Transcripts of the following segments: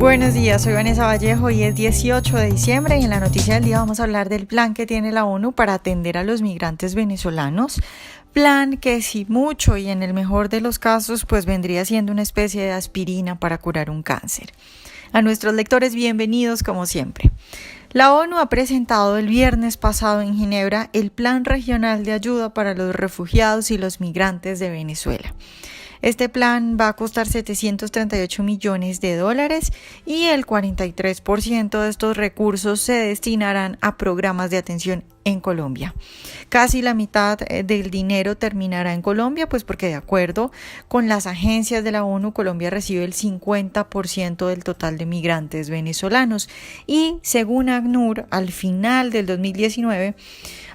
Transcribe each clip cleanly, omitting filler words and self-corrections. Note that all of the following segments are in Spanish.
Buenos días, soy Vanessa Vallejo y es 18 de diciembre y en la noticia del día vamos a hablar del plan que tiene la ONU para atender a los migrantes venezolanos. Plan que si mucho y en el mejor de los casos pues vendría siendo una especie de aspirina para curar un cáncer. A nuestros lectores bienvenidos como siempre. La ONU ha presentado el viernes pasado en Ginebra el Plan Regional de Ayuda para los Refugiados y los Migrantes de Venezuela. Este plan va a costar $738 millones y el 43% de estos recursos se destinarán a programas de atención en Colombia. Casi la mitad del dinero terminará en Colombia, pues porque de acuerdo con las agencias de la ONU, Colombia recibe el 50% del total de migrantes venezolanos y según ACNUR, al final del 2019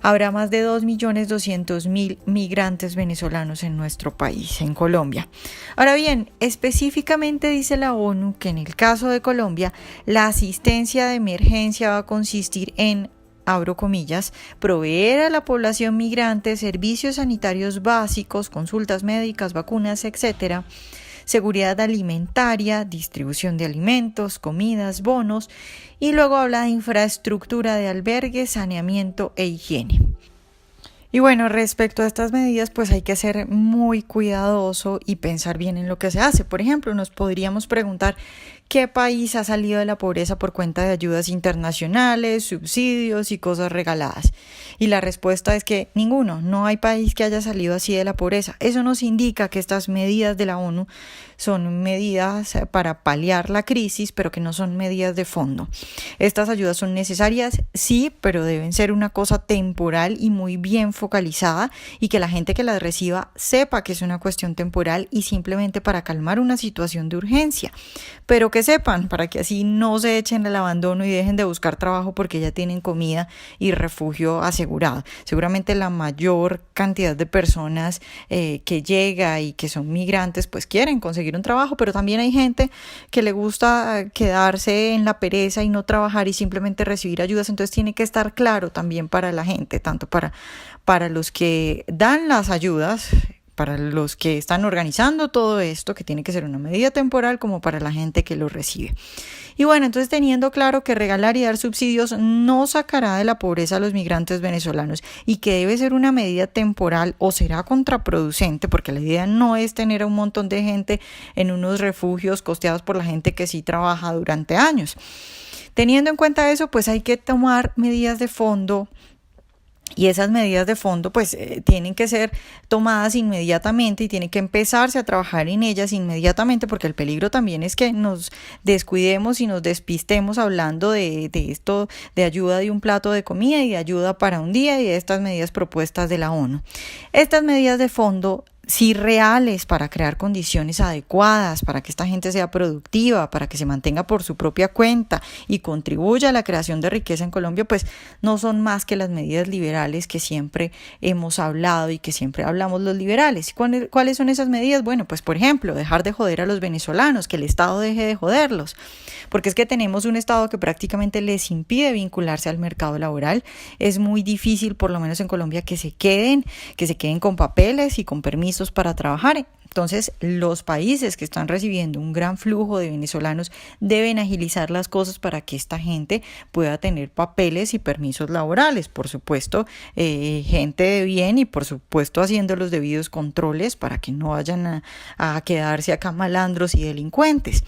habrá más de 2.200.000 migrantes venezolanos en nuestro país, en Colombia. Ahora bien, específicamente dice la ONU que en el caso de Colombia, la asistencia de emergencia va a consistir en, abro comillas, proveer a la población migrante servicios sanitarios básicos, consultas médicas, vacunas, etc., seguridad alimentaria, distribución de alimentos, comidas, bonos, y luego habla de infraestructura de albergues, saneamiento e higiene. Y bueno, respecto a estas medidas, pues hay que ser muy cuidadoso y pensar bien en lo que se hace. Por ejemplo, nos podríamos preguntar qué país ha salido de la pobreza por cuenta de ayudas internacionales, subsidios y cosas regaladas. Y la respuesta es que ninguno, no hay país que haya salido así de la pobreza. Eso nos indica que estas medidas de la ONU son medidas para paliar la crisis, pero que no son medidas de fondo. Estas ayudas son necesarias, sí, pero deben ser una cosa temporal y muy bien focalizada y que la gente que las reciba sepa que es una cuestión temporal y simplemente para calmar una situación de urgencia. Pero que sepan, para que así no se echen al abandono y dejen de buscar trabajo porque ya tienen comida y refugio asegurado. Seguramente la mayor cantidad de personas que llega y que son migrantes pues quieren conseguir un trabajo, pero también hay gente que le gusta quedarse en la pereza y no trabajar y simplemente recibir ayudas. Entonces tiene que estar claro también para la gente, tanto para los que dan las ayudas, para los que están organizando todo esto, que tiene que ser una medida temporal, como para la gente que lo recibe. Y bueno, entonces teniendo claro que regalar y dar subsidios no sacará de la pobreza a los migrantes venezolanos y que debe ser una medida temporal o será contraproducente, porque la idea no es tener a un montón de gente en unos refugios costeados por la gente que sí trabaja durante años. Teniendo en cuenta eso, pues hay que tomar medidas de fondo. Y esas medidas de fondo pues tienen que ser tomadas inmediatamente y tiene que empezarse a trabajar en ellas inmediatamente, porque el peligro también es que nos descuidemos y nos despistemos hablando de esto, de ayuda de un plato de comida y de ayuda para un día y de estas medidas propuestas de la ONU. Estas medidas de fondo sí reales para crear condiciones adecuadas, para que esta gente sea productiva, para que se mantenga por su propia cuenta y contribuya a la creación de riqueza en Colombia, pues no son más que las medidas liberales que siempre hemos hablado y que siempre hablamos los liberales. ¿Cuáles son esas medidas? Bueno, pues por ejemplo, dejar de joder a los venezolanos, que el Estado deje de joderlos, porque es que tenemos un Estado que prácticamente les impide vincularse al mercado laboral. Es muy difícil, por lo menos en Colombia, que se queden con papeles y con permisos para trabajar. Entonces, los países que están recibiendo un gran flujo de venezolanos deben agilizar las cosas para que esta gente pueda tener papeles y permisos laborales. Por supuesto, gente de bien y por supuesto haciendo los debidos controles para que no vayan a quedarse acá malandros y delincuentes.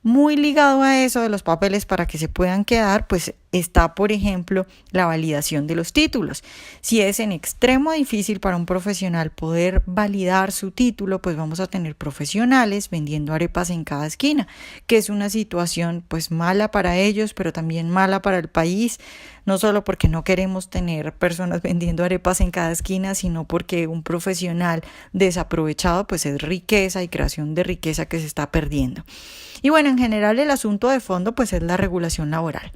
Muy ligado a eso de los papeles para que se puedan quedar, pues está, por ejemplo, la validación de los títulos. Si es en extremo difícil para un profesional poder validar su título, pues vamos a tener profesionales vendiendo arepas en cada esquina, que es una situación pues mala para ellos, pero también mala para el país, no solo porque no queremos tener personas vendiendo arepas en cada esquina, sino porque un profesional desaprovechado pues es riqueza y creación de riqueza que se está perdiendo. Y bueno, en general el asunto de fondo pues es la regulación laboral.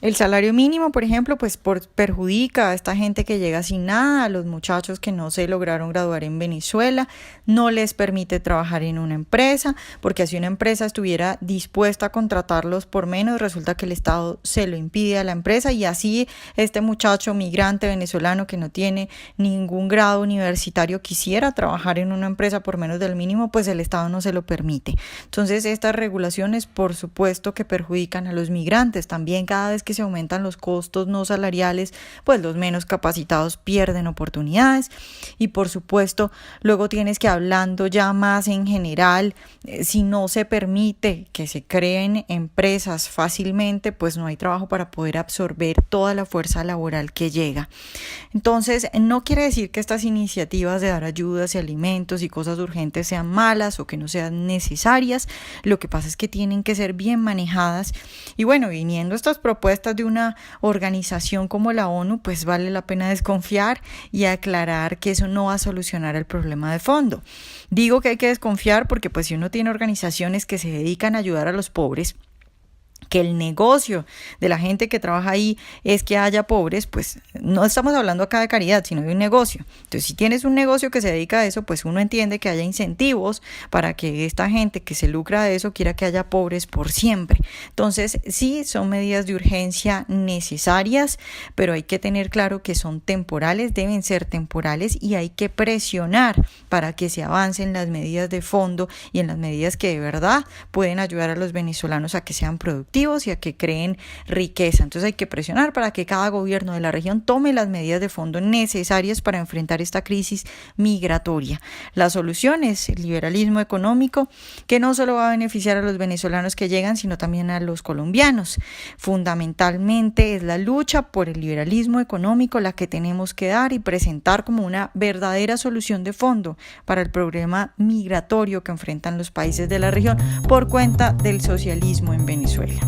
El salario mínimo, por ejemplo, pues perjudica a esta gente que llega sin nada, a los muchachos que no se lograron graduar en Venezuela, no les permite trabajar en una empresa, porque si una empresa estuviera dispuesta a contratarlos por menos, resulta que el Estado se lo impide a la empresa y así este muchacho migrante venezolano que no tiene ningún grado universitario quisiera trabajar en una empresa por menos del mínimo, pues el Estado no se lo permite. Entonces, estas regulaciones, por supuesto que perjudican a los migrantes. También cada vez que se aumentan los costos no salariales, pues los menos capacitados pierden oportunidades y por supuesto luego tienes que hablando ya más en general, si no se permite que se creen empresas fácilmente, pues no hay trabajo para poder absorber toda la fuerza laboral que llega. Entonces, no quiere decir que estas iniciativas de dar ayudas y alimentos y cosas urgentes sean malas o que no sean necesarias. Lo que pasa es que tienen que ser bien manejadas y bueno, viniendo estas propuestas de una organización como la ONU, pues vale la pena desconfiar y aclarar que eso no va a solucionar el problema de fondo. Digo que hay que desconfiar porque pues si uno tiene organizaciones que se dedican a ayudar a los pobres, que el negocio de la gente que trabaja ahí es que haya pobres, pues no estamos hablando acá de caridad, sino de un negocio. Entonces, si tienes un negocio que se dedica a eso, pues uno entiende que haya incentivos para que esta gente que se lucra de eso quiera que haya pobres por siempre. Entonces, sí, son medidas de urgencia necesarias, pero hay que tener claro que son temporales, deben ser temporales y hay que presionar para que se avancen las medidas de fondo y en las medidas que de verdad pueden ayudar a los venezolanos a que sean productivos y a que creen riqueza. Entonces hay que presionar para que cada gobierno de la región tome las medidas de fondo necesarias para enfrentar esta crisis migratoria. La solución es el liberalismo económico, que no solo va a beneficiar a los venezolanos que llegan, sino también a los colombianos. Fundamentalmente es la lucha por el liberalismo económico la que tenemos que dar y presentar como una verdadera solución de fondo para el problema migratorio que enfrentan los países de la región por cuenta del socialismo en Venezuela.